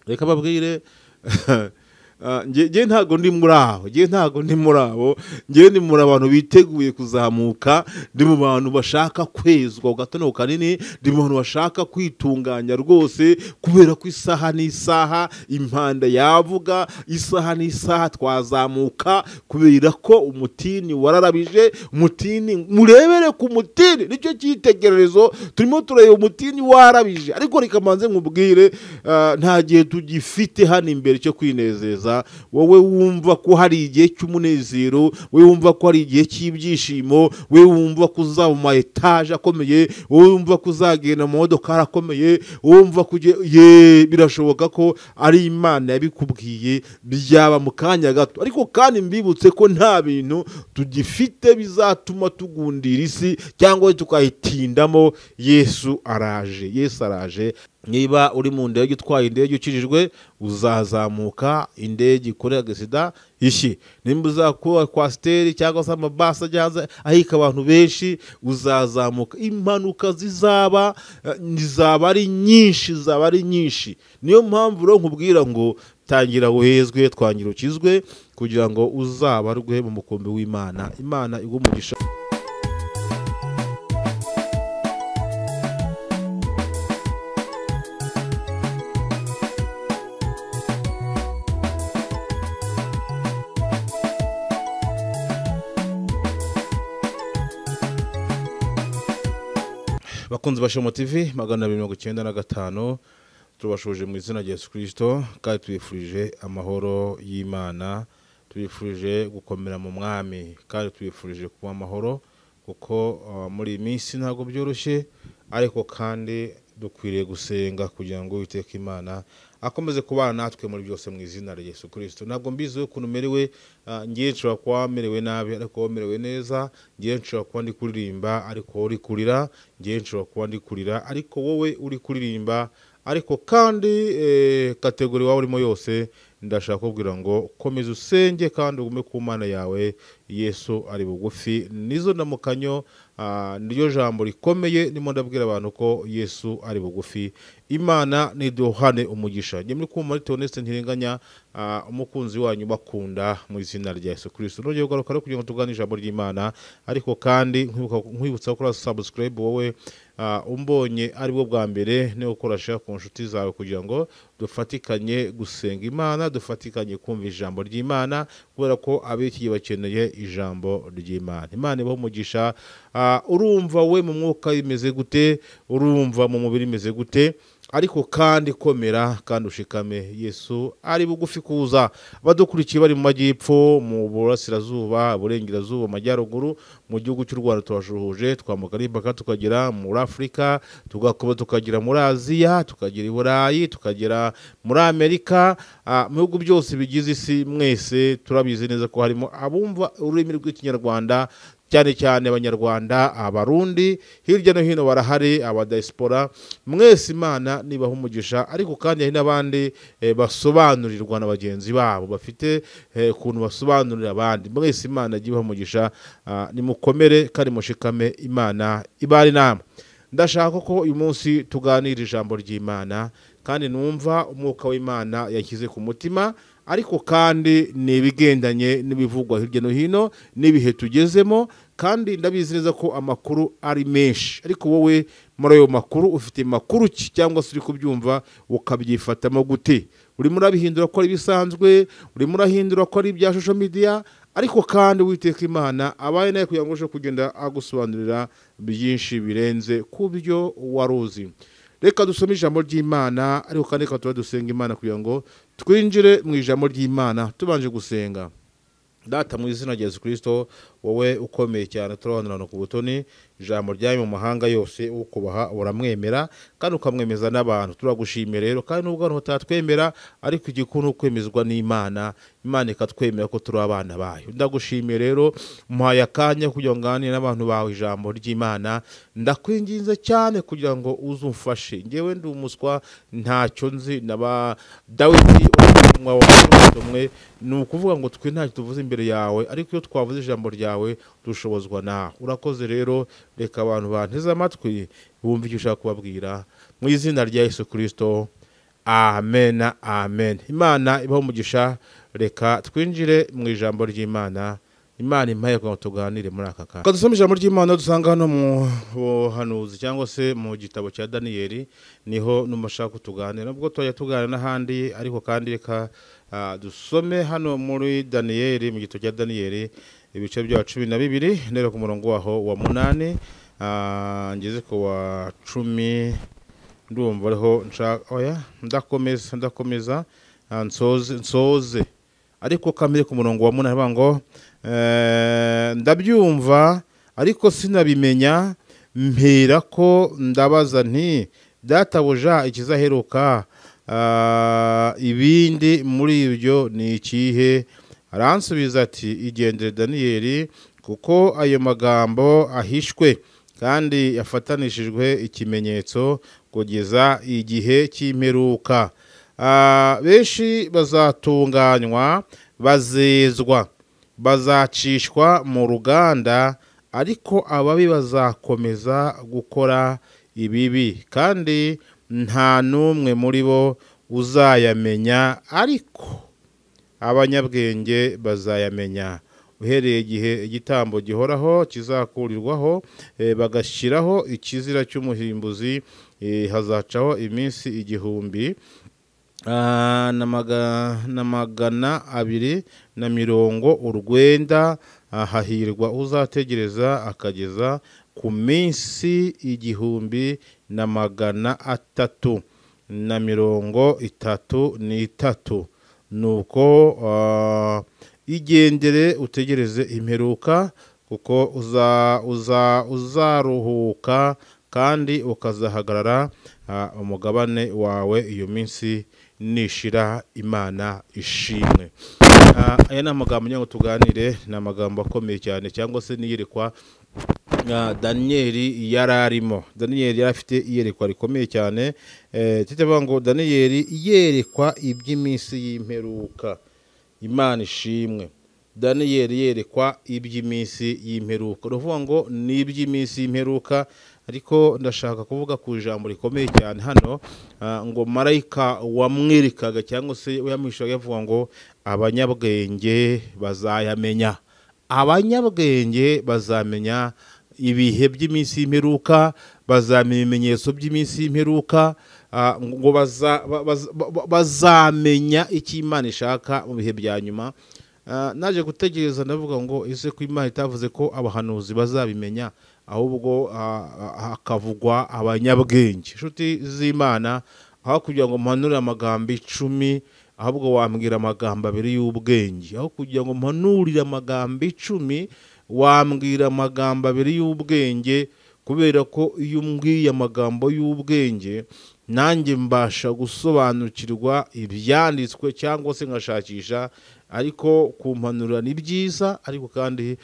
reka babwire nge ntago ndi muri aho, nge ntago ndi muri abo, nge ndi muri abantu biteguye kuzamuka, ndi mu bantu bashaka kwezwa ugatono kanini, ndi mu bantu bashaka kwitunganya rwose, kubera ko isaha n'isaha impanda yavuga, isaha n'isaha twazamuka, kubera ko umutini wararabije. Umutini murebere ku mutini, nicyo cyitegererezo, turimo tureba umutini warabije. Ariko reka manze nkubwire, nta gihe tugifite hano imbere cyo kwinezeza. Wowe wumva ko hari igihe cy'umunezero, wowe wumva ko hari igihe cy'ibyishimo, wowe wumva ko uzaba mu etaje akomeye, wowe wumva ko uzagenda mu modoka akomeye, wumva kujye birashoboka ko ari Imana yabikubwiye, byaba mu kanya gato. Ariko kandi mbibutse ko nta bintu tugifite bizatuma tugundira isi cyangwa tukayitindamo. Yesu araje, Yesu araje. Niba uri mu ndege utwaye indege ukijijwe, uzazamuka indege ikorera agisida ishi. Nimba uzakuba kwasiteri cyangwa se amabasi ajyanze ahika abantu benshi, uzazamuka. Impanuka zizaba ari nyinshi, zaba ari nyinshi. Niyo mpamvu rero nkubwira ngo tangira uhezwe, twangira ukizwe, kugira ngo uzabarwe mu mukumbi w'Imana. Imana igumugisha. Bakunzi ba Shomo TV 295, tubashuje mu izina rya Yesu Kristo, kandi tubifurije amahoro y'Imana, tubifurije gukomera mu mwami, kandi tubifurije kuba amahoro, kuko muri minsi ntago byoroshye. Ariko kandi dukwiriye gusenga kugira ngo Uwiteka Imana akomeze kubana natwe muri byose mu izina rya Yesu Kristo. Ntabwo mbizi ukuntu merewe, ngiye nshobora kuba merewe nabi ariko womerewe neza, ngiye nshobora kuba ndi kuririmba ariko uri kurira, ngiye nshobora kuba ndi kurira ariko wowe uri kuririmba. Ariko kandi kategori wawe urimo yose, ndashaka kubwira ngo komeza usenge kandi ugume ku Mana yawe. Yesu ari bugufi. Nizo ndamukanyo, niryo jambo rikomeye nimo ndabwira abantu ko Yesu ari bugufi. Imana niduhane umugisha. Nge muri kumva Theoneste Ntirenganya, umukunzi wanyu bakunda mu izina rya Yesu Kristo. Nongeye kugaruka rero kugira ngo tugane ijambo ry'Imana. Ariko kandi nkwibutsa gukora subscribe wowe umbonye ari bwo bwa mbere, ne gukora share ku nshuti zawe, kugira ngo dufatikanye gusenga Imana, dufatikanye kumva ijambo ry'Imana, kubera ko abiki bakeneye ijambo ry'Imana. Imana ibaho umugisha. Urumva we mu mwuka imeze gute, urumva mu mubiri imeze gute, ariko kandi komera kandi ushikame. Yesu ari bugufi kuza. Badukurikiye bari mu majyepfo, mu burasirazuba, burengerazuba, amajyaruguru, mu gihugu cy'u Rwanda turashuhuje, twambuka n'imipaka tukagera muri Afrika, tugakuba tukagera muri Aziya, tukagera i Burayi, tukagera muri Amerika, mu bihugu byose bigize isi. Mwese turabizi neza ko harimo abumva ururimi rw'Ikinyarwanda, cyane cyane Abanyarwanda, Abarundi, hirya no hino barahari, abadiaspora. Mwese Imana nibaho umugisha. Ariko kandi hari n'abandi basobanurirwa na bagenzi babo, bafite kuntu basobanurira abandi. Mwese Imana ibaho umugisha. Nimukomere kandi mushikame. Imana ibari namwe. Ndashaka ko uyu munsi tuganira ijambo ry'Imana, kandi numva umwuka w'Imana yashyize ku mutima. Ariko kandi nibigendanye n'ibivugwa hirya no hino n'ibihe tugezemo, kandi ndabizi neza ko amakuru ari menshi. Ariko wowe muri ayo makuru ufite makuru ki, cyangwa se uri kubyumva ukabyifatamo gute? Uri murabihindura ko ari bisanzwe, uri murahindura ko ari bya social media? Ariko kandi Uwiteka Imana abaye naye kugira ngo ushe kugenda agusobanurira byinshi birenze ku byo waruzi. Reka dusome ijambo ry'Imana, ariko kandi reka dusenga Imana kugira ngo twinjire mu ijambo ry'Imana tubanje gusenga. Data mu izina rya Yesu Kristo, wowe ukomeye cyane, turabanirana ku butoni. Ijambo ryawe mu mahanga yose ukubaha uramwemera, kandi ukamwemeza n'abantu. Turagushimira rero, kandi nubwo abantu batatwemera, ariko igikuru kwemezwa n'Imana. Imana ikatwemera ko turi abana bayo. Ndagushimiye rero, muhaye akanya kugira ngo nganire n'abantu bawe ijambo ry'Imana. Ndakwinginze cyane kugira ngo uzumfashe. Ngewe ndi umuswa, ntacyo nzi. Naba Dawidi umwe ni ukuvuga ngo twe ntacyo tuvuze imbere yawe, ariko iyo twavuze ijambo ryawe dushobozwa nawe. Urakoze rero, reka abantu banteze amatwi bumve icyo ushaka kubabwira, mu izina rya Yesu Kristo, amen amen. Imana ibaho umugisha. Reka twinjire mu ijambo ry'Imana. Imana impaye ko tuganire muri aka kanya. Dusome ijambo ry'Imana dusanga hano mu buhanuzi cyangwa se mu gitabo cya Daniyeli, niho numashaka kutuganira. Nubwo twajya tuganira n'ahandi, ariko kandi reka dusome hano muri Daniyeli, mu gitabo cya Daniyeli ibice bya 12 nero ku murongo waho wa 8 ngeze ko wa 10. Ndumva ariho ndakomeza nsoze ariko kamere ku murongo wa 8 bango ndabyumva ariko sinabimenya, mpera ko ndabaza nti databuja ikizaheruka ibindi muri ibyo ni ikihe? Aransubiza ati igendere Daniyeli, kuko ayo magambo ahishwe kandi yafatanishijwe ikimenyetso kugeza igihe cy'imperuka. Benshi bazatunganywa, bazezwa, bazacishwa mu ruganda, ariko ababi bazakomeza gukora ibibi, kandi nta n'umwe muri bo uzayamenya, ariko abanyabwenge bazayamenya. Uhereye igihe igitambo gihoraho kizakurirwaho bagashyiraho ikizira cy'umuhimbuzi, hazacaho iminsi 1000 na 290. Hahirwa uzategereza akageza ku minsi 1333. Nuko igendere utegereze imperuka, kuko uzaruhuka kandi ukazahagarara umugabane wawe iyo minsi nishira. Imana ishimwe. Aya ni amagambo nyango tuganire, ni amagambo akomeye cyane, cyangwa se niyerekwa Daniyeli yararimo. Daniyeli yarafite iyerekwa rikomeye cyane. Titavuga ngo Daniyeli yerekwa iby'iminsi y'imperuka. Imana ishimwe. Daniyeli yerekwa iby'iminsi y'imperuka. Ruvuga ngo ni iby'iminsi y'imperuka, ariko ndashaka kuvuga ku ijambo rikomeye cyane hano, ngo marayika wamwerekaga cyangwa se yamwishaga yavuga ngo abanyabwenge bazayamenya. Abanyabwenge bazamenya ibihe by'iminsi y'imperuka, bazamenya ibimenyetso by'iminsi y'imperuka, ngo bazamenya icyo Imana ishaka mu bihe bya nyuma. Naje gutegereza ndavuga ngo ese ko Imana itavuze ko abahanuzi bazabimenya, ahubwo hakavugwa abanyabwenge. Inshuti z'Imana, aho kugira ngo mpanure amagambo 10, ahubwo wambwira amagambo 2 y'ubwenge. Aho kugira ngo mpanurire amagambo 10, wambwira amagambo 2 y'ubwenge, kubera ko iyo umbwiye amagambo y'ubwenge nanjye mbasha gusobanukirwa ibyanditswe cyangwa se ngashakisha. Ariko kumpanura ni byiza, ariko kandi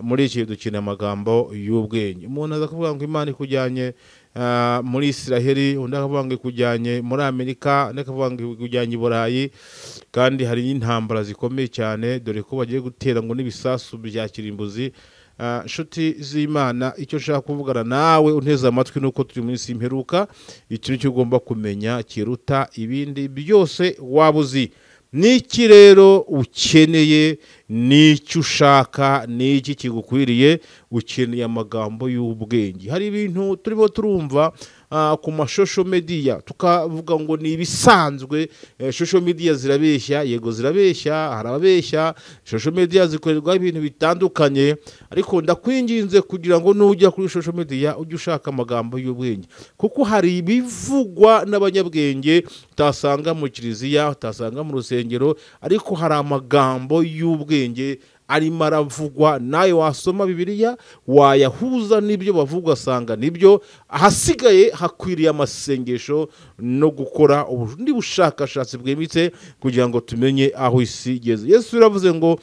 muri iki dukina amagambo y'ubwenge. Umuntu aza kuvuga ngo Imana ikujyanye muri Israeli, undi akavuga ngo ikujyanye muri Amerika, undi akavuga ngo ikujyanye i Burayi, kandi hari intambara zikomeye cyane, dore ko bagiye gutera ngo n'ibisasu bya kirimbuzi. Nshuti z'Imana, icyo nshaka kuvugana nawe unteze amatwi nuko turi muri imperuka. Icyo nicyo ugomba kumenya kiruta ibindi byose waba uzi. Niki rero ukeneye, n'icyo ushaka, n'iki kigukwiriye? Ukeneye amagambo y'ubwenge. Hari ibintu turimo turumva ku mashosho media, tukavuga ngo ni ibisanzwe. Social media zirabeshya, yego zirabeshya, harabeshya. Social media zikorerwa ibintu bitandukanye, ariko ndakwinginze kugira ngo nujya kuri social media ujye ushaka amagambo y'ubwenge, kuko hari ibivugwa n'abanyabwenge utasanga mu kiliziya, utasanga mu rusengero, ariko hari amagambo y'ubwenge arimo aravugwa. Nawe wasoma Bibiliya wayahuza n'ibyo bavuga, asanga nibyo. Ahasigaye hakwiriye amasengesho no gukora ubundi bushakashatsi bwimbitse kugira ngo tumenye aho isi igeze. Yesu yaravuze ngo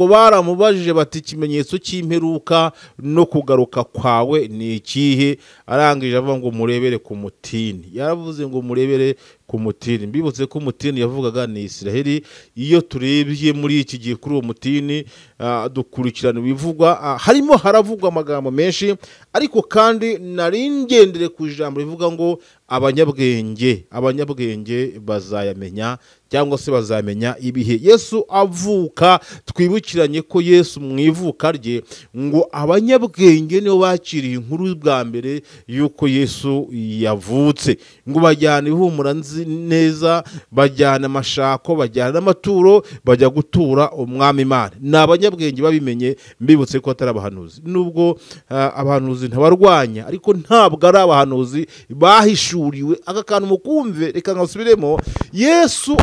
baramubajije bati ikimenyetso cy'imperuka no kugaruka kwawe ni ikihe? Arangije avuga ngo murebere ku mutini. Yaravuze ngo murebere ku mutini. Mbibutse ko umutini yavugaga ni Israeli. Iyo turebye muri iki gihe kuri uwo mutini, dukurikirana ibivugwa, harimo haravugwa amagambo menshi, ariko kandi nari ngendere ku ijambo rivuga ngo abanyabwenge bazayamenya cyangwa se bazamenya ibihe Yesu avuka. Twibukiranye ko Yesu mu ivuka rye ngo abanyabwenge nibo bakiriye inkuru bwa mbere yuko Yesu yavutse, ngo bajyana ihumura neza, bajyana amashako, bajyana amaturo, bajya gutura umwami Imana. Ni abanyabwenge babimenye. Mbibutse ko atari abahanuzi, nubwo abahanuzi ntabarwanya, ariko ntabwo ari abahanuzi bahishuriwe. Aka kantu mukumve, reka nkasubiremo. Yesu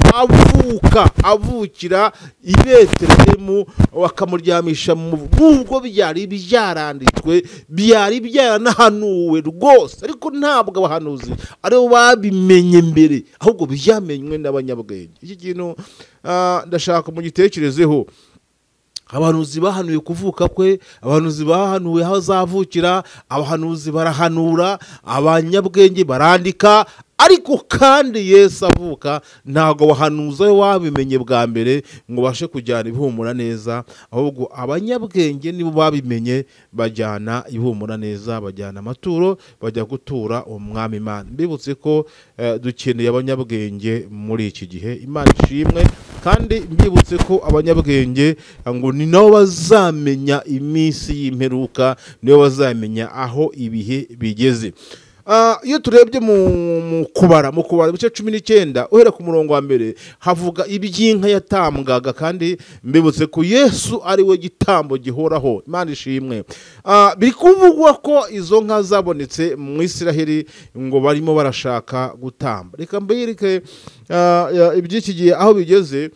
avukira i Betelehemu, bakamuryamisha nubwo byari byaranditswe, byari byaranahanuwe rwose, ariko ntabwo abahanuzi aribo babimenye mbere, ahubwo byamenywe n'abanyabwenge. Iki kintu ndashaka mugitekerezeho. Abahanuzi bahanuye kuvuka kwe, abahanuzi bahanuye aho azavukira, abahanuzi barahanura, abanyabwenge barandika, ariko kandi Yesu avuka ntago wahanuza we wabimenye bwa mbere ngo bashe kujyana ibihumura neza, ahubwo abanyabwenge nibo babimenye, bajyana ibihumura neza, bajyana amaturo, bajya gutura umwami Imana. Mbibutse ko dukeneye abanyabwenge muri iki gihe. Imana ishimwe. Kandi mbibutse ko abanyabwenge ngo ni nabo bazamenya iminsi y'imperuka, nibo bazamenya aho ibihe bigeze. Iyo turebye mu kubara ibice 19 uhera ku murongo wa mbere, havuga iby'inka yatambwaga, kandi mbibutse ko Yesu ari we gitambo gihoraho. Imana ishimwe. Biri kuvugwa ko izo nka zabonetse mu Isiraheli, ngo barimo barashaka gutamba. Reka mbirike iby'iki gihe aho bigeze.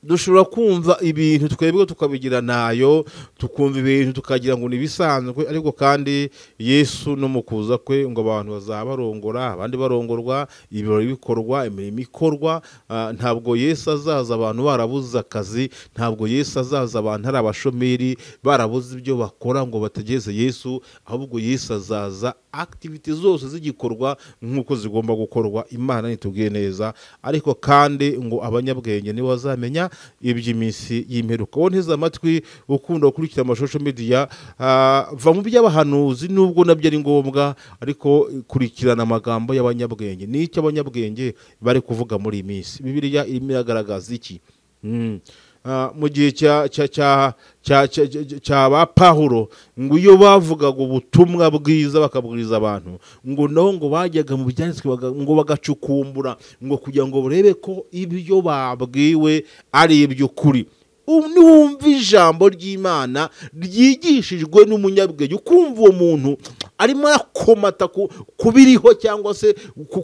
Dushobora kumva ibintu twebwe tukabigira nayo, tukumva ibintu tukagira ngo nibisanzwe, ariko kandi Yesu no mukuza kwe ngo abantu bazabarongora, abandi barongorwa, ibirori bikorwa, imirimo ikorwa. Ntabwo Yesu azaza abantu barabuze akazi, ntabwo Yesu azaza abantu ari abashomeri barabuze ibyo bakora ngo bategeze Yesu, ahubwo Yesu azaza activity zose zigikorwa nk'uko zigomba gukorwa. Imana nitubwiye neza. Ariko kandi ngo abanyabwenge nibo bazamenya iby'iminsi y'imperuka. Wowe nteze amatwi ukunda gukurikira amashusho media, va mu by'abahanuzi nubwo nabyo ari ngombwa, ariko kurikirana amagambo y'abanyabwenge. Ni icyo abanyabwenge bari kuvuga muri iyi minsi. Bibiliya irimo iragaragaza iki? Mu gihe cya ba Pawulo, ngo iyo bavugaga ubutumwa bwiza bakabwiriza abantu, ngo naho ngo bajyaga mu byanditswe ngo bagacukumbura, ngo kugira ngo barebe ko ibyo babwiwe ari iby'ukuri. Niwumva ijambo ry'Imana ryigishijwe n'umunyabwenge, ukumva uwo muntu arimo arakomata kubiriho cyangwa se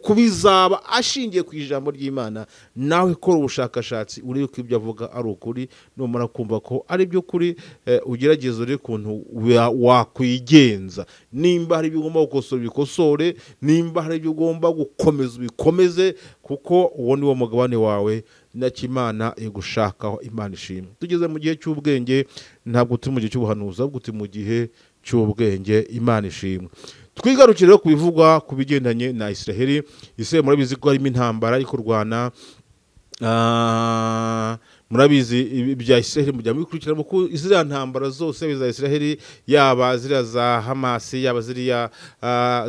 kubizaba ashingiye ku ijambo ry'Imana, nawe kora ubushakashatsi urebe ko ibyo avuga ari ukuri. Numara kumva ko ari byo kuri, ugerageze uri kuntu wakwigenza. Nimba hari ibyo ugomba gukosora ubikosore, nimba hari ibyo ugomba gukomeza ubikomeze, kuko uwo ni wo mugabane wawe Imana igushakaho. Imana ishimwe. Tugeze mu gihe cy'ubwenge, ntabwo turi mu gihe cy'ubuhanuzi, ahubwo turi mu gihe cy'ubwenge. Imana ishimwe. Twigarukire ku bivugwa ku bigendanye na Isiraheli. Isiraheli murabizi ko harimo intambara iri kurwana. Murabizi ibya Isiraheli mujya mubikurikirana, kuko iziriya ntambara zose za Isiraheli, yaba ziriya za Hamasi, yaba ziriya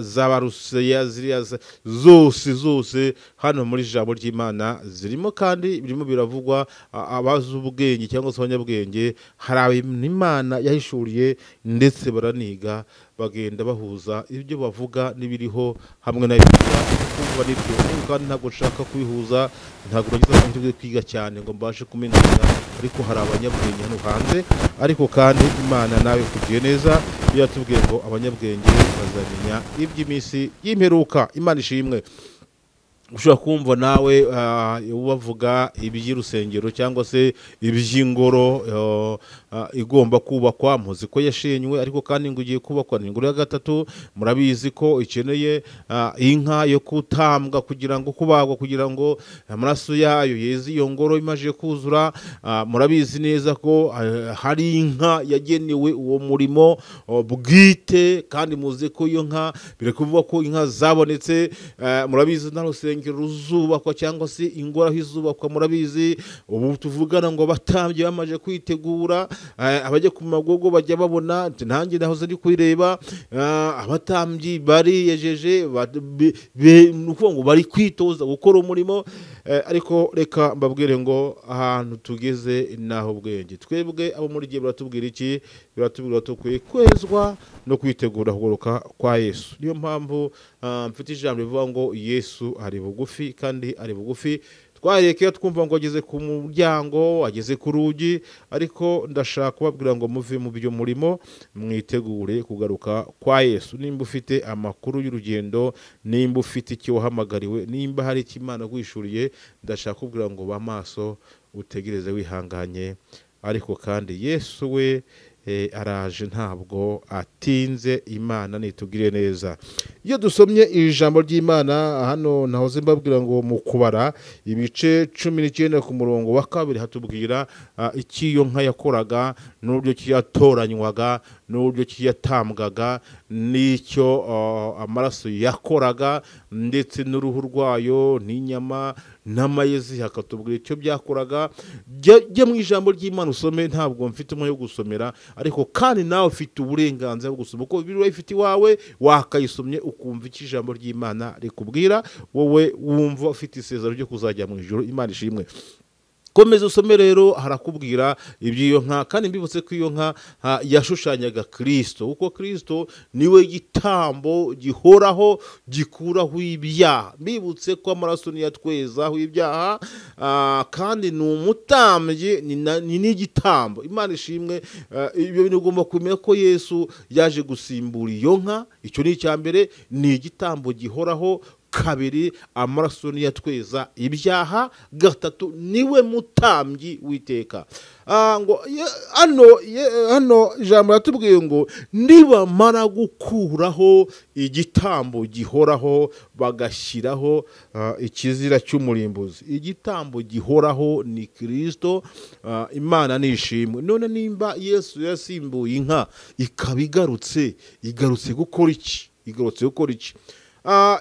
z'Abarusiya, ziriya zose hano muri ijambo ry'Imana zirimo, kandi birimo biravugwa. Abazi ubwenge cyangwa se abanyabwenge, hari Imana yahishuriye ndetse baraniga, bagenda bahuza ibyo bavuga n'ibiriho hamwe na kumva nibyo. Kandi ntabwo nshaka kwihuza, ntabwo nagize amahirwe kwiga cyane ngo mbashe kumenya, ariko hari abanyabwenge hano hanze. Ariko kandi Imana nawe kugiye neza, yatubwiye ngo abanyabwenge bazamenya iby'iminsi y'imperuka. Imana ishimwe. Ushobora kumva nawe bavuga iby'urusengero cyangwa se iby'ingoro igomba kubakwa, muzi ko yashenywe, ariko kandi ngo ugiye kubakwa n'ingoro ya gatatu. Murabizi ko ikeneye inka yo kutambwa kubagwa kugira ngo amaraso yayo yeze iyo ngoro imaje kuzura. Murabizi neza ko hari inka yagenewe uwo murimo bwite, kandi muzi ko iyo nka biri kuvuga ko inka zabonetse. Murabizi na rusengero urusengero ruzubakwa cyangwa se ingoro aho izubakwa murabizi ubu tuvugana ngo abatambyi bamaje kwitegura abajya ku magogo bajya babona nanjye naho zari kwireba abatambyi bariyejeje nuko ngo bari kwitoza gukora umurimo ariko reka mbabwire ngo ahantu tugeze naho bwenge twebwe abo muri gihe baratubwira iki biratubwira tukwiye kwezwa no kwitegura kugaruka kwa Yesu niyo mpamvu mfite ijambo rivuga ngo Yesu ari bugufi kandi ari bugufi twarekeye twumva ngo ageze ku muryango ageze ku rugi ariko ndashaka kubabwira ngo muve mu byo murimo mwitegure kugaruka kwa Yesu nimba ufite amakuru y'urugendo nimba ufite icyo wahamagariwe nimba hari ikimana kwishuriye ndashaka kubwira ngo bamaso utegereze wihanganye ariko kandi Yesu we araje ntabwo atinze Imana nitugire neza iyo dusomye ijambo ry'Imana hano nahoze mbabwira ngo mu kubara ibice 19 ku murongo wa 2 hatubwira ikiyo nka yakoraga n'uburyo kiyatoranywaga n'uburyo kiyatambwaga n'icyo amaraso yakoraga ndetse n'uruhu rwayo n'inyama n'amayezi hakatubwira icyo byakoraga jye mu ijambo ry'Imana usome ntabwo mfite umwe yo gusomera ariko kandi nawe ufite uburenganzira bwo gusoma uko biri ifite iwawe wakayisomye ukumva iki ijambo ry'Imana rikubwira wowe wumva ufite isezerano ryo kuzajya mu ijuru Imana ishimwe komeza usome rero harakubwira iby'iyo nka kandi mbibutse ko iyo nka yashushanyaga Kristo uko Kristo niwe gitambo gihoraho gikuraho ibyaha mbibutse ko amaraso niyatwezaho ibyaha kandi ni umutambyi ni n'igitambo Imana ishimwe ibyo bintu ugomba kumenya ko Yesu yaje gusimbura iyo nka icyo ni icyambere ni igitambo gihoraho kabiri amaraso niyatweza ibyaha gatatu niwe mutambyi witeka ngo hano ijambo ratubwiye ngo nibamara gukuraho igitambo gihoraho bagashyiraho ikizira cy'umurimbuzi igitambo gihoraho ni Kristo Imana nishimwe none nimba Yesu yasimbuye inka ikabigarutse gukora iki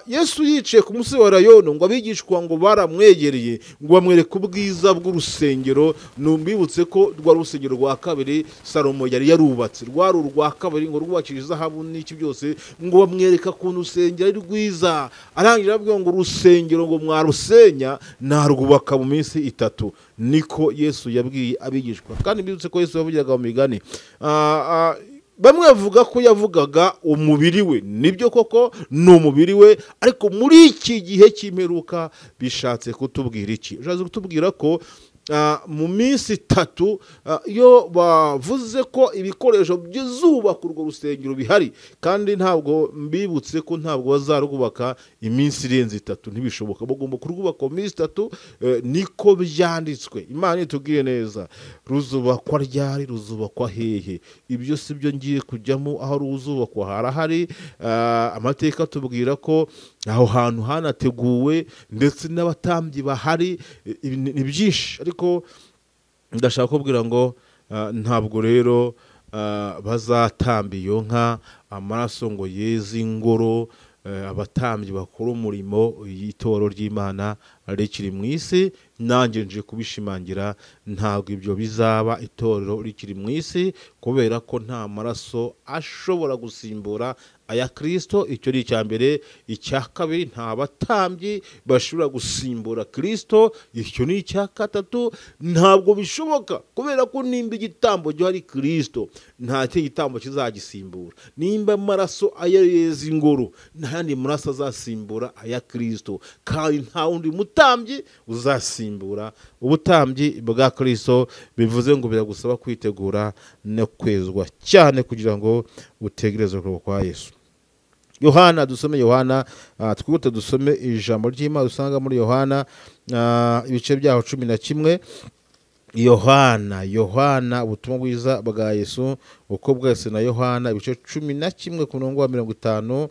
Yesu yicaye ku musozi wa Rayono ngo abigishwa ngo baramwegereye ngo bamwereke ubwiza bw'urusengero numbibutse ko rwa rusengero rwa kabiri Salomo yari yarubatse rwari urwa kabiri ngo rwubakishije zahabu n'iki byose ngo bamwereka kuntu urusengero ari rwiza arangira abwira ngo urusengero ngo mwarusenya narwubaka mu minsi 3 niko Yesu yabwiye abigishwa kandi mbibutse ko Yesu yavugiraga mu migani bamwe bavuga ko yavugaga umubiri we nibyo koko ni umubiri we ariko muri iki gihe cy'imperuka bishatse kutubwira iki ushatse kutubwira ko mu minsi 3 iyo bavuze ko ibikoresho by'izubaka urwo rusengero bihari kandi ntabwo mbibutse ko ntabwo bazarwubaka iminsi irenze 3 ntibishoboka bagomba kurwubaka mu minsi 3 niko byanditswe Imana itubwiye neza ruzubakwa ryari ruzubakwa hehe ibyo sibyo ngiye kujyamo aho ruzubakwa harahari amateka tubwira ko aho hantu hanateguwe ndetse n'abatambyi bahari ni byinshi ariko ndashaka kubwira ngo ntabwo rero bazatamba iyo nka amaraso ngo yeze ingoro abatambyi bakora umurimo y'itoro ry'Imana rikiri mu isi nanjye nje kubishimangira ntabwo ibyo bizaba itorero rikiri mu isi kubera ko nta maraso ashobora gusimbura aya Kristo icyo ni icyambere icya kabiri nta batambyi bashobora gusimbura Kristo icyo ni icya gatatu ntabwo bishoboka kubera ko nimba igitambo cyo ari Kristo nta cyo gitambo kizagisimbura nimba amaraso ayeze ingoro ntandi maraso azasimbura aya Kristo kandi nta wundi mutambyi uzasimbura ubutambyi bwa Kristo bivuze ngo biragusaba kwitegura no kwezwa cyane kugira ngo utegereze kwa Yesu Yohana dusome Yohana twihute dusome ijambo ry'Imana usanga muri Yohana ibice byaho 11 Yohana ubutumwa bwiza bwa Yesu uko bwese na Yohana ibice 11 ku murongo wa 51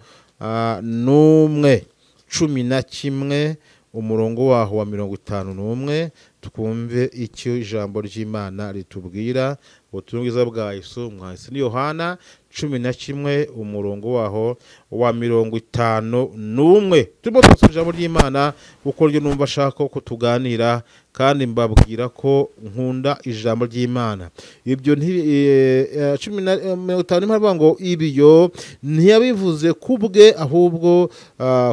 11 umurongo waho wa 51 twumve icyo ijambo ry'Imana ritubwira. Ubutumwa bwiza bwa Yesu mwahise ni Yohana 11 umurongo waho wa 51. Turimo twasoma ijambo ry'Imana kuko ryo numva ashaka ko tuganira, kandi mbabwira ko nkunda ijambo ry'Imana. Ibyo 50 mpavuga ngo ibyo ntiyabivuze kubwe, ahubwo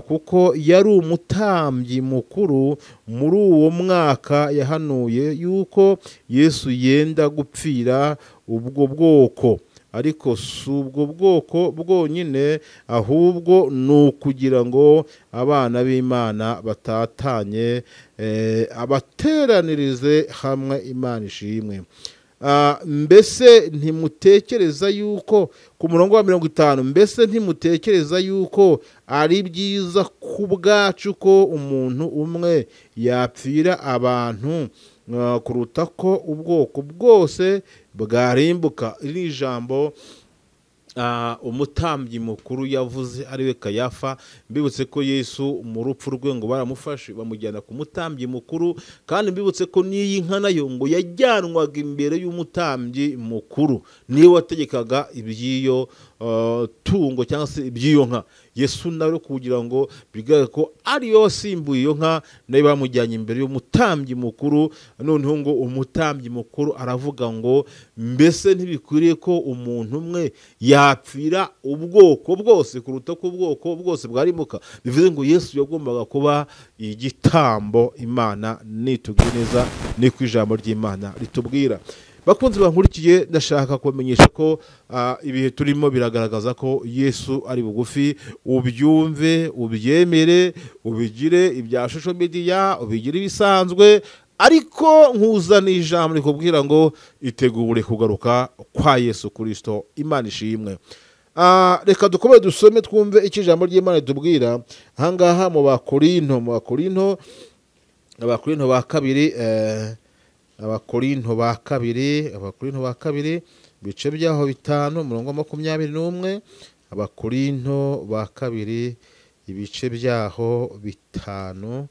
kuko yari umutambyi mukuru muri uwo mwaka yahanuye yuko Yesu yenda gupfira ubwo bwoko. Ariko si ubwo bwoko bwonyine, ahubwo ni ukugira ngo abana b'Imana batatanye abateranirize hamwe Imana ishimwe. Mbese ntimutekereza yuko ku murongo wa 50, mbese ntimutekereza yuko ari byiza ku bwacu ko umuntu umwe yapfira abantu kuruta ko ubwoko bwose bwarimbuka? Iri jambo umutambyi mukuru yavuze ariwe Kayafa. Mbibutse ko Yesu mu rupfu rwe ngo baramufashe bamujyana ku mutambyi mukuru, kandi mbibutse ko n'iyi nka nayo ngo yajyanwaga imbere y'umutambyi mukuru, niwe wategekaga iby'iyo tungo cyangwa se iby'iyo nka. Yesu nawe kugira ngo bigaragare ko ariyo wasimbuye iyo nka, nawe bamujyanye imbere y'umutambyi mukuru. Noneho ngo umutambyi mukuru aravuga ngo mbese ntibikwiriye ko umuntu umwe yapfira ubwoko bwose kuruta ko ubwoko bwose bwarimbuka? Bivuze ngo Yesu yagombaga kuba igitambo Imana nitubwire neza, niko ijambo ry'Imana ritubwira. Bakunzi bankurikiye, ndashaka kumenyesha ko ibihe turimo biragaragaza ko Yesu ari bugufi. Ubyumve, ubyemere, ubigire ibya social media, ubigire ibisanzwe, ariko nkuzana ijambo rikubwira ngo itegure kugaruka kwa Yesu Kristo. Imana ishimwe. Reka dukomere dusome twumve icyo ijambo ry'Imana ritubwira ahangaha mu Bakorinto ba kabiri bice byaho 5 umurongo wa 21. Abakorinto ba kabiri ibice byaho 5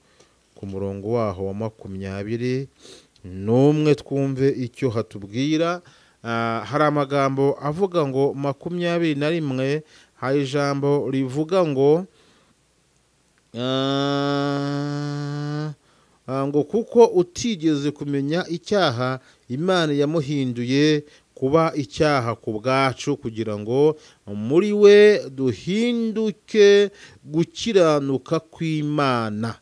ku murongo waho wa 21. Twumve icyo hatubwira. Hari amagambo avuga ngo 21. Hari ijambo rivuga ngo ngo kuko utigeze kumenya icyaha, Imana yamuhinduye kuba icyaha ku bwacu, kugira ngo muri we duhinduke gukiranuka kw'Imana.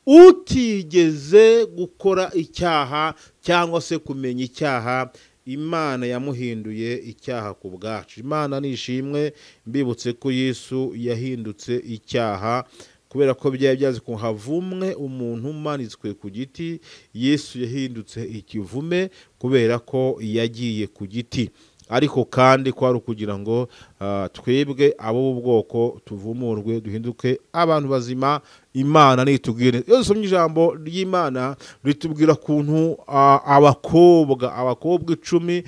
Utigeze gukora icyaha cyangwa se kumenya icyaha, Imana yamuhinduye icyaha ku bwacu. Imana nishimwe. Mbibutse ko Yesu yahindutse icyaha kubera ko byari byazi ko havumwe umuntu umanitswe ku giti. Yesu yahindutse ikivume kubera ko yagiye ku giti, ariko kandi kwari kugira ngo twebwe abo bwoko tuvumurwe duhinduke abantu bazima. Imana nitubwire. Iyo dusomye ijambo ry'Imana ritubwira kuntu abakobwa 10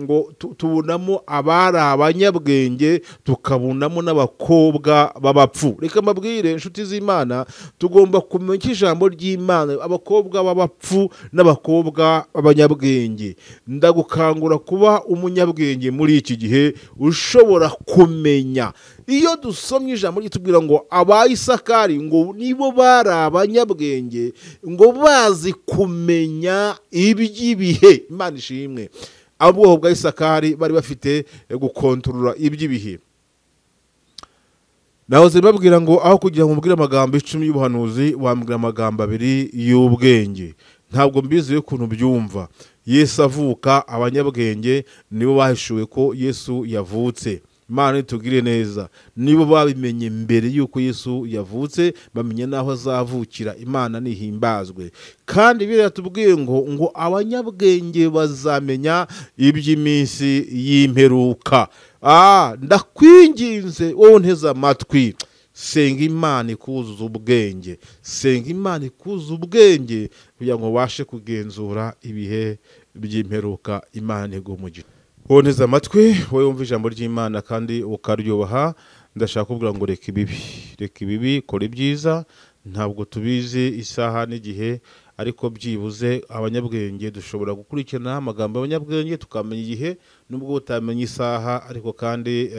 ngo tubunamo abari abanyabwenge, tukabunamo n'abakobwa b'abapfu. Reka mbabwire inshuti z'Imana, tugomba kumenya ijambo ry'Imana, abakobwa b'abapfu n'abakobwa b'abanyabwenge. Ndagukangura kuba umunyabwenge muri iki gihe, ushobora kumenya. Iyo dusomye ijambo ryitubwira ngo Abayisakari ngo nibo bari abanyabwenge, ngo bazi kumenya iby'ibihe. Imana ishimwe. Ubwoko bwa Isakari bari bafite gukontorora iby'ibihe. Nahoze babwira ngo aho kugira ngo mubwire amagambo 10 y'ubuhanuzi, wambwira amagambo 2 y'ubwenge. Ntabwo mbizi ukuntu byumva. Yesu avuka, abanyabwenge nibo bahishuwe ko Yesu yavutse. Imana itugire neza. Nibo babimenye mbere yuko Yesu yavutse, bamenye naho azavukira. Imana nihimbazwe. Kandi biratubwiye ngo abanyabwenge bazamenya iby'iminsi y'imperuka. Ndakwinginze wowe nteze amatwi, senga Imana ikuzuza ubwenge. Senga Imana ikuzuza ubwenge kugira ngo ubashe kugenzura ibihe by'imperuka. Imana igumugira. Woneza amatwi, wowe wumva ijambo ry'Imana kandi ukaryubaha. Ndashaka kubwira ngo reka ibibi, kora ibyiza. Ntabwo tubizi isaha n'igihe ariko byibuze abanyabwenge dushobora gukurikirana amagambo y'abanyabwenge tukamenya igihe nubwo utamenya isaha ariko kandi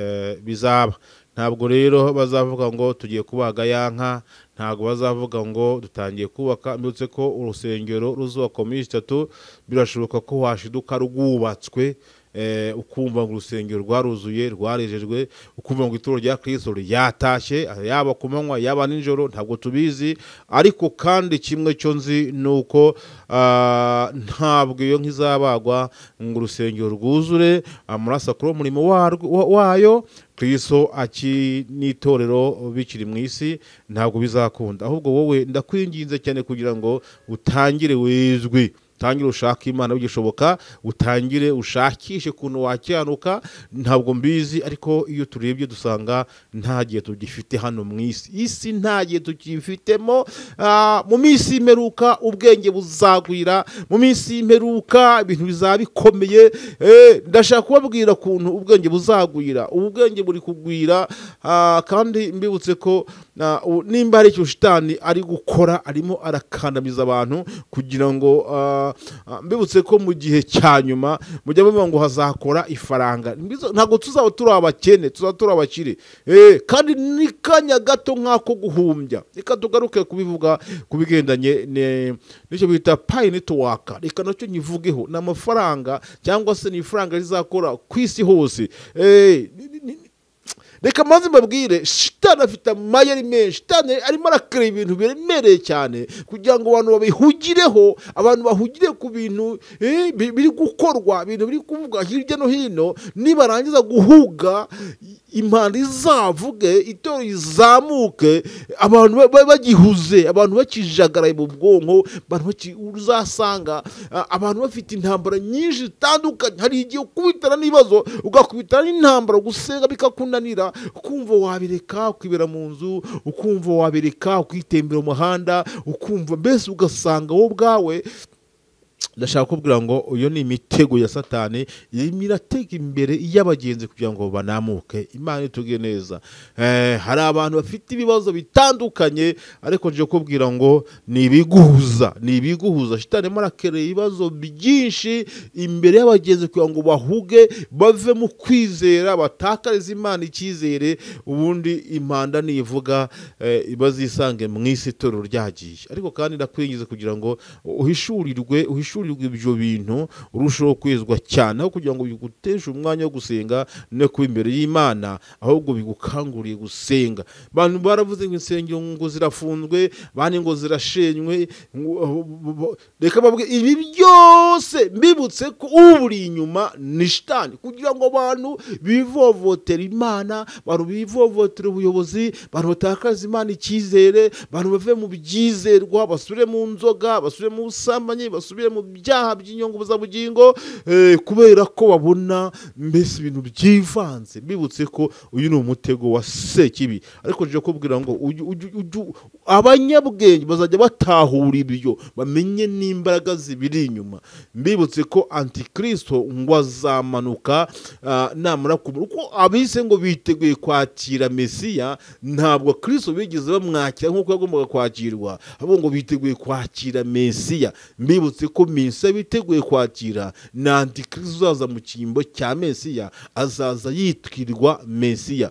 bizaba. Ntabwo rero bazavuga ngo tugiye kubaga yanka, ntabwo bazavuga ngo dutangiye kubaka. Mbutse ko urusengero ruzubakwa mu minsi 3 birashoboka ko washiduka rwubatswe ukumva ngo urusengero rwaruzuye rwarejejwe, ukumva ngo ituro rya Kristo ryatashye, yaba ku manywa yaba nijoro, ntabwo tubizi. Ariko kandi kimwe cyo nzi nuko ntabwo iyo nkizabagwa ngo urusengero rwuzure amurasa kuri umurimo wayo Kristo n'itorero bikiri mu isi, ntabwo bizakunda. Ahubwo wowe ndakwinginze cyane kugira ngo utangire wizwe, utangire ushaka Imana bigishoboka, utangire ushakishe kuntu wakiranuka. Ntabwo mbizi ariko iyo turebye dusanga nta gihe tugifite hano mu isi nta gihe tukifitemo. Mu minsi imperuka ubwenge buzagwira, mu minsi imperuka ibintu bizaba bikomeye. Ndashaka kubabwira kuntu ubwenge buzagwira. Ubwenge buri kugwira, kandi mbibutse ko nimba ari icyo Shitani ari gukora, arimo arakandamiza abantu kugira ngo mbibutse ko mu gihe cya nyuma mujya muvuga ngo hazakora ifaranga. Ntabwo tuzaba turi abakene, tuzaba turi abakire. Kandi ni kanya gato nk'ako guhumbya. Reka tugaruke kubivuga kubigendanye n'icyo bita pay network. Reka nacyo nyivugeho, n'amafaranga cyangwa se ni ifaranga rizakora ku isi hose. Reka maze mbabwire, Shitani afite amayeri menshi. Shitani arimo arakora ibintu biremereye cyane kugira ngo abantu babihugireho, abantu bahugire ku bintu biri gukorwa, ibintu biri kuvuga hirya no hino. Nibarangiza guhuga impanda izavuge, itoro izamuke, abantu bagihuze, abantu bakijagaraye mu bwonko, uzasanga abantu bafite intambara nyinshi zitandukanye. Hari igihe ukubitana n'ibibazo, ugakubitana n'intambara, gusenga bikakunanira, ukumva wabireka ukibera mu nzu, ukumva wabireka ukitembera mu muhanda, ukumva mbese ugasanga wowe ubwawe. Ndashaka kubwira ngo uyo ni imitego ya Satani irimo iratega imbere y'abagenzi kugira ngo banamuke. Imana ituge neza. Hari abantu bafite ibibazo bitandukanye, ariko nje kubwira ngo ni ibiguhuza. Shitani arimo arakereye ibibazo byinshi imbere y'abagenzi kugira ngo bahuge, bave mu kwizera, batakariza Imana icyizere, ubundi impanda nivuga bazisange mu isi itorero ryagiye. Ariko kandi ndakwingiza kugira ngo uhishurirwe ibyo bintu, urushaho kwezwa cyane, aho kugira ngo biguteshe umwanya wo gusenga no kuba imbere y'Imana, ahubwo bigukanguriye gusenga. Abantu baravuze ngo insengero ngo zirafunzwe, bani ngo zirashenywe. Reka babwe ibi byose mbibutse ko uburi inyuma ni Shitani, kugira ngo abantu bivovotera Imana, abantu bivovotera ubuyobozi, abantu batakaza Imana icyizere, abantu bave mu byizerwa, basubire mu nzoga, basubire mu busambanyi, basubire mu byaha by'inyongo bugingo, kubera ko babona mbese ibintu byivanze. Mbibutse ko uyu ni umutego wa Sekibi. Ariko nje kubwira ngo abanyabwenge bazajya batahura ibyo, bamenye n'imbaraga zibiri inyuma. Mbibutse ko Antikristo ngo azamanuka namara kumura uko abise ngo biteguye kwakira Mesiya. Ntabwo Kristo bigeze bamwakira nk'uko yagombaga kwakirwa, ahubwo ngo biteguye kwakira Mesiya. Mbibutse ko Mesiya biteguye kwakira, na Antikristo uzaza mu cyimbo cya Mesiya azaza yitwirwa Mesiya.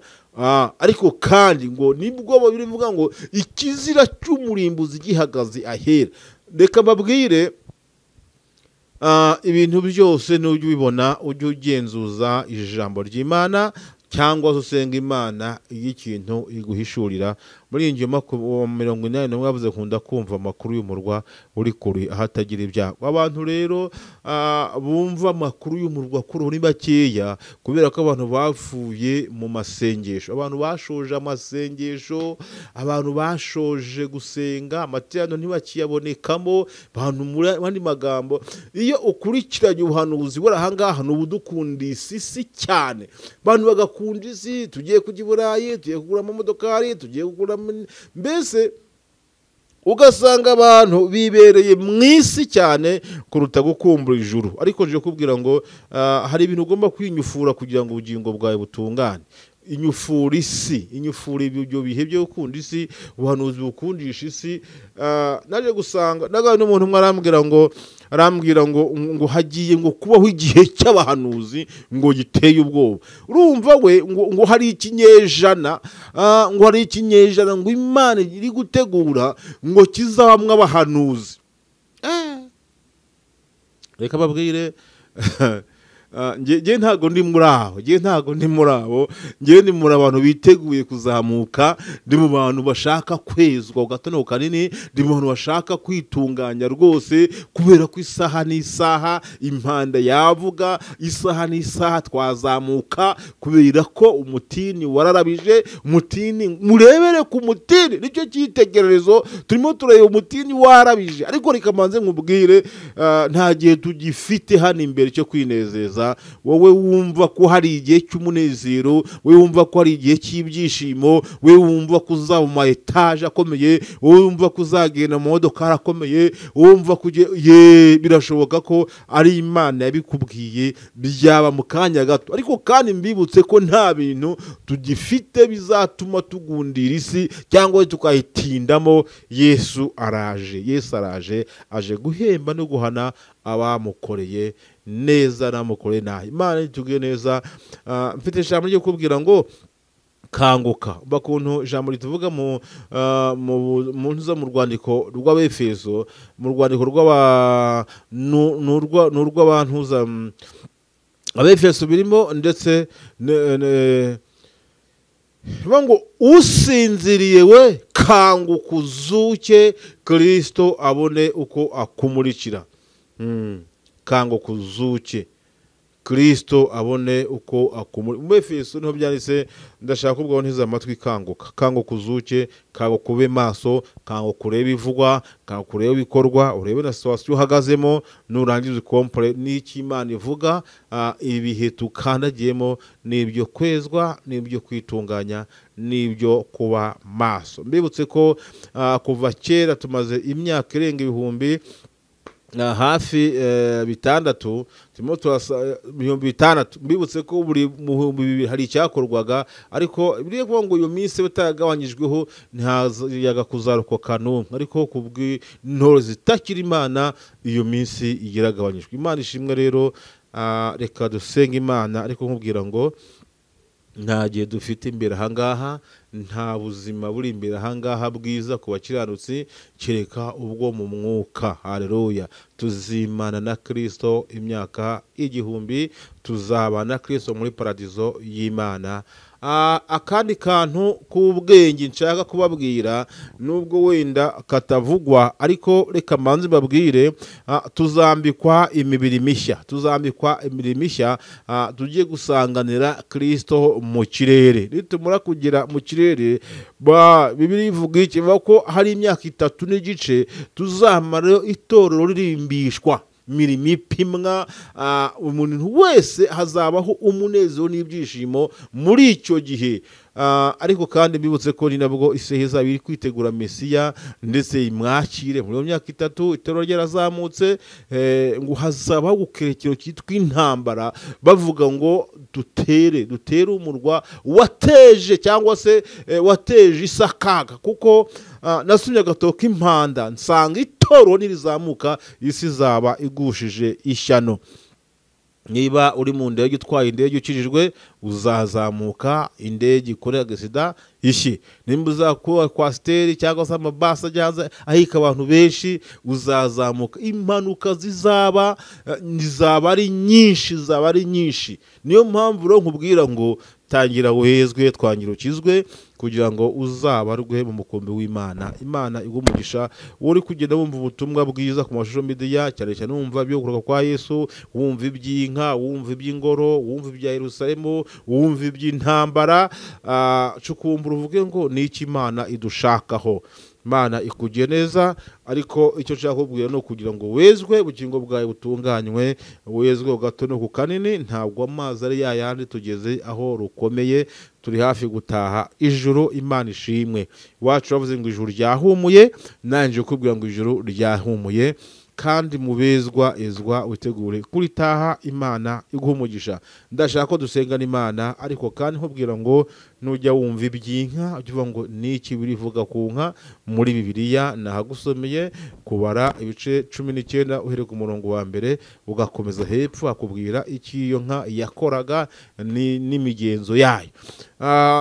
Ariko kandi ngo nibwo babivuga ngo ikizira cy'umurimbuzi gihagaze ahera. Reka babwire, ibintu byose n'ujye ubibona, ujye ugenzuza ijambo ry'Imana, cyangwa usenga Imana y'ikintu iguhishurira. Muri injyo 80 mwavuze kunda kumva amakuru y'umurwa uri kuri ahatagira ibyago. Abantu rero bumva amakuru y'umurwa kuri uri bakeya, kubera ko abantu bavuye mu masengesho, abantu bashoje amasengesho, abantu bashoje gusenga, amaterano ntibakiyabonekamo. Abantu muri magambo, iyo ukurikiranye ubuhanuzi buri ahangaha n'ubudukundisi isi cyane, abantu bagakunda isi. Tugiye kujya i Burayi, tugiye kugura amamodokari, tugiye kugura, mbese ugasanga abantu bibereye mu isi cyane kuruta gukumbura ijuru. Ariko nje kubwira ngo hari ibintu ugomba kwinyufura kugira ngo ubugingo bwawe butungane. inyufura isi, inyufura ibyo bihe byo gukunda isi, ubuhanuzi bukundisha isi. Naje gusanga nagaye n'umuntu umwe arambwira ngo hagiye ngo kubaho igihe cy'abahanuzi ngo giteye ubwoba. Urumva we ngo hari ikinyejana, ngo Imana iri gutegura ngo kizabamwe abahanuzi. Reka babwire nge ntago ndi muri abo, nge ndi muri abantu biteguye kuzamuka, ndi mu bantu bashaka kwezwa ugatono kanini, ndi mu bantu bashaka kwitunganya rwose, kubera ko isaha n'isaha impanda yavuga, isaha n'isaha twazamuka, kubera ko umutini wararabije. Umutini murebere ku mutini, nicyo cyitegererezo, turimo tureba umutini warabije. Ariko reka manze nkubwire, nta gihe tugifite hano imbere cyo kwinezeza. Wowe wumva ko hari igihe cy'umunezero, wowe wumva ko hari igihe cy'ibyishimo, wowe wumva ko uzaba mu etaje akomeye, wowe wumva ko uzagenda mu modoka akomeye, wumva birashoboka ko ari Imana yabikubwiye, byaba mu kanya gato. Ariko kandi mbibutse ko nta bintu tugifite bizatuma tugundira isi cyangwa tukayitindamo. Yesu araje, aje guhemba no guhana abamukoreye neza namukoreye nabi. Imana itugire neza. Mfite ijambo ryo kubwira ngo kanguka. Bakuntu ijambo rituvuga mu rwandiko rw'Abefeso, mu rwandiko rw'abantuza Abefeso birimo ndetse ngo usinziriye we kanguka uzuke, Kristo abone uko akumurikira. Kanguka uzuke, Kristo abone uko akumurikira. Mu Efeso niho byanditse. Ndashaka kubwaho ntiza amatwi. Kanguka uzuke, kanguka ube maso, kanguka urebe ibivugwa, kanguka urebe ibikorwa, urebe na situation uhagazemo, nurangiza ukompore n'iki Imana ivuga. Ibihe tukandagiyemo n'ibyo kwezwa, n'ibyo kwitunganya, n'ibyo kuba maso. Mbibutse ko kuva kera tumaze imyaka irenga ibihumbi hafi 6, turimo 6,000. Mbibutse ko buri mu 2,000 hari icyakorwaga, ariko biriye kuvuga ngo iyo minsi batagabanyijweho ntayaga kuzarokoka n'umwe. Ariko kubw'intore zitakira Imana iyo minsi igiragabanyijwe. Imana ishimwe rero. Reka dusenga Imana. Ariko nkubwira ngo nta gihe dufite imbere ahangaha, nta buzima buri imbere ahangaha bwiza ku bakiranutsi kereka ubwo mu mwuka. Haleluya. Tuzimana na Kristo imyaka 1000, tuzaba na Kristo muri paradizo y'Imana. Akandi kantu k'ubwenge nshaka kubabwira, nubwo wenda katavugwa, ariko reka manzi babwire, tuzambikwa imibiri mishya, tugiye gusanganira Kristo mu kirere. Nitumura kugera mu kirere, Bibiliya ivuga iki? Ko hari imyaka 3 n'igice tuzamara itorero ririmbishwa, mirimo ipimwa. Umuntu wese hazabaho umunezero n'ibyishimo muri icyo gihe. Ariko kandi mbibutse ko ni nabwo isi izaba iri kwitegura Mesiya, ndetse imwakire. Muri myaka 3 itorero ryarazamutse, ngo hazabaho gukerekero cyitwa intambara, bavuga ngo dutere umurwa wateje cyangwa se wateje isakaga. Kuko nasumye agatoka impanda nsanga itorero nirizamuka, isi izaba igushije ishyano. Niba uri mu ndege utwaye indege ukijijwe, uzazamuka indege ikorera agisida ishi. Nimba uzakuba kwasiteri cyangwa se amabasi ajyanze ahika abantu benshi, uzazamuka. Impanuka zizaba ari nyinshi. Niyo mpamvu rero nkubwira ngo tangira wezwe, twangira ukizwe, kugira ngo uzabarwe mu mukombe w'Imana. Imana igumugisha. Uri kugenda wumva ubutumwa bwiza ku mashusho media, cyane cyane wumva byo kuroka kwa Yesu, wumva iby'inka, wumva iby'ingoro, wumva ibya Yerusalemu, wumva iby'intambara, cukumbura uvuge ngo ni iki Imana idushakaho. Imana ikugiye neza. Ariko icyo nshaka kubwira no kugira ngo wezwe, ubugingo bwawe butunganywe, wezwe gato no ku kanini. Ntabwo amazi ari yayandi, tugeze aho rukomeye, turi hafi gutaha ijuru. Imana ishimwe. Wacu bavuze ngo ijuru ryahumuye, nanje kubwira ngo ijuru ryahumuye. kandi mubezwa ezwa witegure kuritaha. Imana iguha umugisha. Ndashaka ko dusengana Imana, ariko kandi nkubwira ngo nujya wumva iby'inka uvuga ngo niki birivuga ku nka muri Bibiliya. Nahagusomeye kubara ibice 19 uhereye ku murongo wa mbere ugakomeza hepfo akubwira iki iyo nka yakoraga n'imigenzo yayo.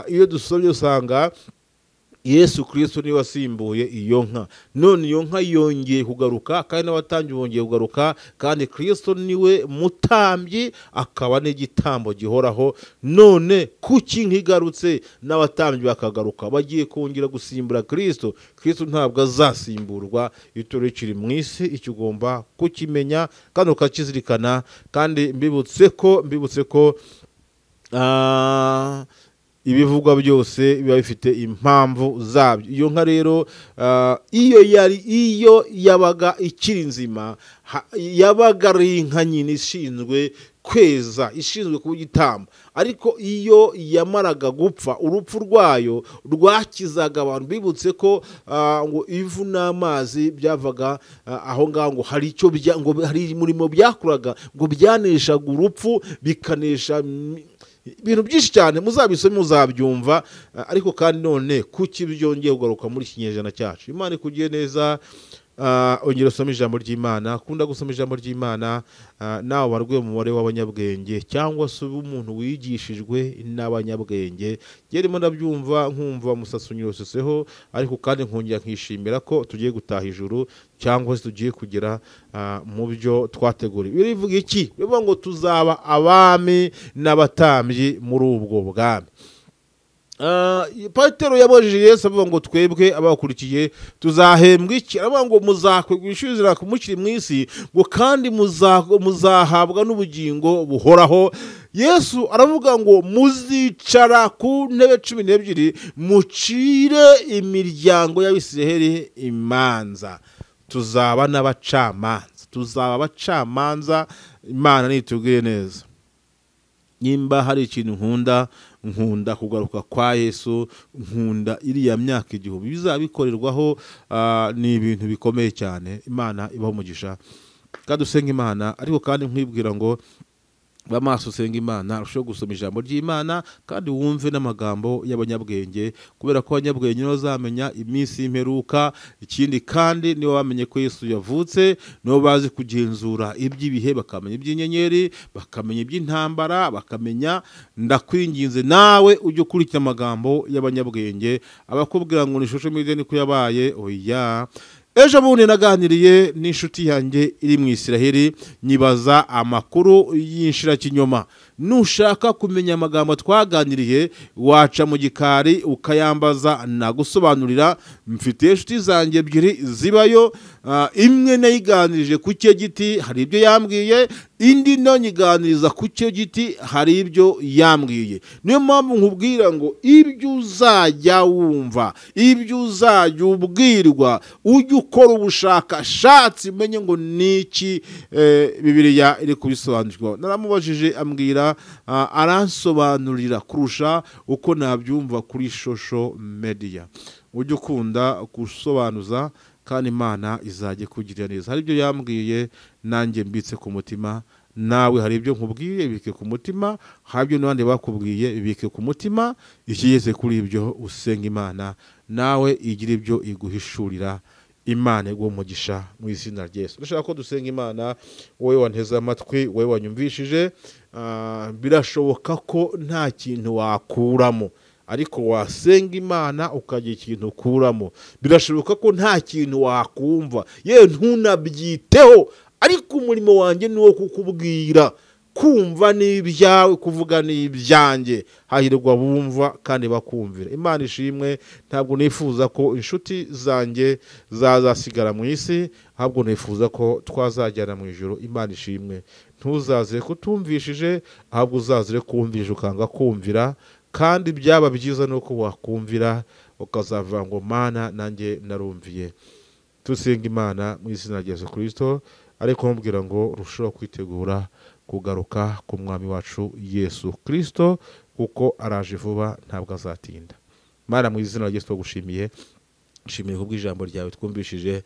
Iyo dusomye usanga Yesu Kristo niwe wasimbuye iyo nka. None iyo nka yongeye kugaruka, kandi n'abatambyi bongeye kugaruka, kandi Kristo niwe mutambyi akaba n'igitambo gihoraho. None kuki nkigarutse n'abatambyi bakagaruka bagiye kongera gusimbura Kristo? Kristo ntabwo azasimburwa. Itorero kiri mu isi, icyo ugomba kukimenya kandi ukakizirikana. Kandi mbibutse ko ibivugwa byose biba bifite impamvu zabyo. Iyo nka rero iyo yabaga ikiri nzima, yabaga ari inka nyine ishinzwe kweza, ishinzwe kuba igitambo. Ariko iyo yamaraga gupfa, urupfu rwayo rwakizaga abantu. Bibutse ko ngo ivu n'amazi byavaga aho ngaho, ngo hari icyo ngo hari umurimo byakoraga, ngo byaneshaga urupfu, bikanesha ibintu byinshi cyane. Muzabisome muzabyumva. Ariko kandi none kuki byongeye kugaruka muri kinyejana cyacu? Imana ikugiye neza. Ongera usome ijambo ry'Imana. Kunda gusoma ijambo ry'Imana. Nawe warwe mu mubare w'abanyabwenge, cyangwa se umuntu wigishijwe n'abanyabwenge. Gerimo ndabyumva nkumva umusatsi unyoseseho, ariko kandi nkongera nkishimira ko tugiye gutaha ijuru, cyangwa se tugiye kugera mu byo twateguriwe. Birivuga iki? Bivuga ngo tuzaba abami n'abatambyi muri ubwo bwami. Petero yabajije Yesu avuga ngo twebwe abakurikiye tuzahembwa iki? Aravuga ngo muzakwishuzira kumukiri mu isi, ngo kandi muzahabwa n'ubugingo buhoraho. Yesu aravuga ngo muzicara ku ntebe 12 mucire imiryango y'Abisiraheli imanza. Tuzaba n'abacamanza, tuzaba abacamanza. Imana nitubwire neza. Nimba hari ikintu nkunda kugaruka kwa Yesu, nkunda iriya myaka 1000 bizabikorerwaho. Ni ibintu bikomeye cyane. Imana ibaho umugisha. Kandi usenga Imana, ariko kandi nkwibwira ngo bamaso usenga Imana, urushaho gusoma ijambo ry'Imana, kandi wumve n'amagambo y'abanyabwenge, kubera ko abanyabwenge nibo bazamenya iminsi y'imperuka. Ikindi kandi nibo bamenye ko Yesu yavutse, nibo bazi kugenzura iby'ibihe, bakamenya iby'inyenyeri, bakamenya iby'intambara, bakamenya. Ndakwinginze nawe ujye ukurikira amagambo y'abanyabwenge. Abakubwira ngo ni shusho mide niko yabaye, oya. Ejo bundi naganiriye n'inshuti yanjye iri mu Isiraheli, nyibaza amakuru y'inshira kinyoma. Nushaka kumenya amagambo twaganiriye, waca mu gikari ukayambaza, nagusobanurira. Mfite inshuti zanjye 2 zibayo. Imwe nayiganirije ku cyo giti, hari ibyo yambwiye. Indi nonyiganiriza ku cyo giti, hari ibyo yambwiye. Niyo mpamvu nkubwira ngo ibyo uzajya wumva, ibyo uzajya ubwirwa, ujye ukora ubushakashatsi umenye ngo niki Bibiliya iri kubisobanurwa. Naramubajije ambwira, aransobanurira kurusha uko nabyumva kuri social media. Ujye ukunda gusobanuza, kandi Imana izajye kugirira neza. Hari ibyo yambwiye nanjye mbitse ku mutima. Nawe hari ibyo nkubwiye bike ku mutima, hari ibyo n'abandi bakubwiye bike ku mutima. Ikigeze kuri ibyo usenga Imana, nawe igira ibyo iguhishurira. Imana iguha umugisha mu izina rya Yesu. Ndashaka ko dusenga Imana. Wowe wanteze amatwi, wowe wanyumvishije, birashoboka ko nta kintu wakuramo, ariko wasenga Imana ukagira ikintu ukuramo. Birashoboka ko nta kintu wakumva, yewe ntunabyiteho, ariko umurimo wanjye ni wo kukubwira. Kumva n'ibyawe, kuvuga n'ibyanjye. Hahirwa bumva kandi bakumvira. Imana ishimwe. Ntabwo nifuza ko inshuti zanjye zazasigara mu isi, ahubwo nifuza ko twazajyana mu ijuru. Imana ishimwe. Ntuzaze kutumvishije, ahubwo uzazire kumvisha ukanga kumvira. Kandi byaba byiza nuko wakumvira ukazavuga ngo Mana nanjye narumviye. Tusenga Imana mu izina rya Yesu Kristo, ariko mubwira ngo rushaho kwitegura kugaruka ku mwami wacu Yesu Kristo, kuko araje vuba, ntabwo azatinda. Mana mu izina rya Yesu tugushimiye, nshimiye kubw'ijambo ryawe twumvishije,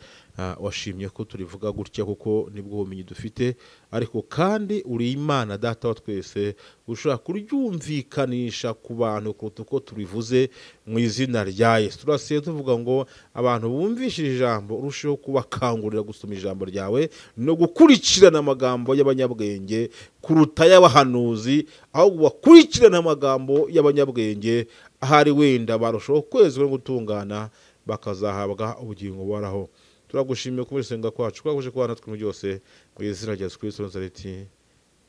washimye ko turivuga gutya kuko nibwo bumenyi dufite, ariko kandi uri Imana data wa twese ushobora kuryumvikanisha ku bantu kuruta uko turivuze mu izina rya Yesu. Turasiye tuvuga ngo abantu bumvishije ijambo urusheho kubakangurira gusoma ijambo ryawe no gukurikirana amagambo y'abanyabwenge kuruta y'abahanuzi, ahubwo bakurikirana amagambo y'abanyabwenge, ahari wenda barushaho kwezwa no gutungana bakazahabwa ubugingo buhoraho. Turagushimiye ku gusenga kwacu kwaguje kubana natwe byose mu izina rya Yesu Kristo Nazareti.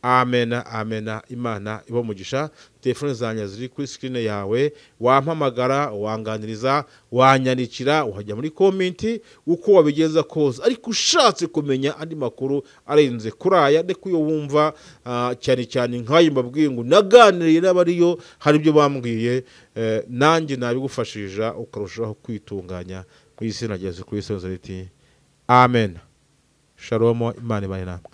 Amena amena. Imana ibo mugisha. Telefone zanjye ziri kuri screen yawe, wampamagara, wanganiriza, wanyandikira, wajya muri comment uko wabigeza kose, ariko ushatse kumenya andi makuru arenze kuraya ndeko yo wumva cyane cyane nkayo mbabwiye ngo naganiriye n'abariyo hari ibyo bambwiye, nanjye nabigufashija ukarushaho kwitunganya mu izina rya Yesu Kristo Nazareti. Amen. Shalom. Imana ibane namwe.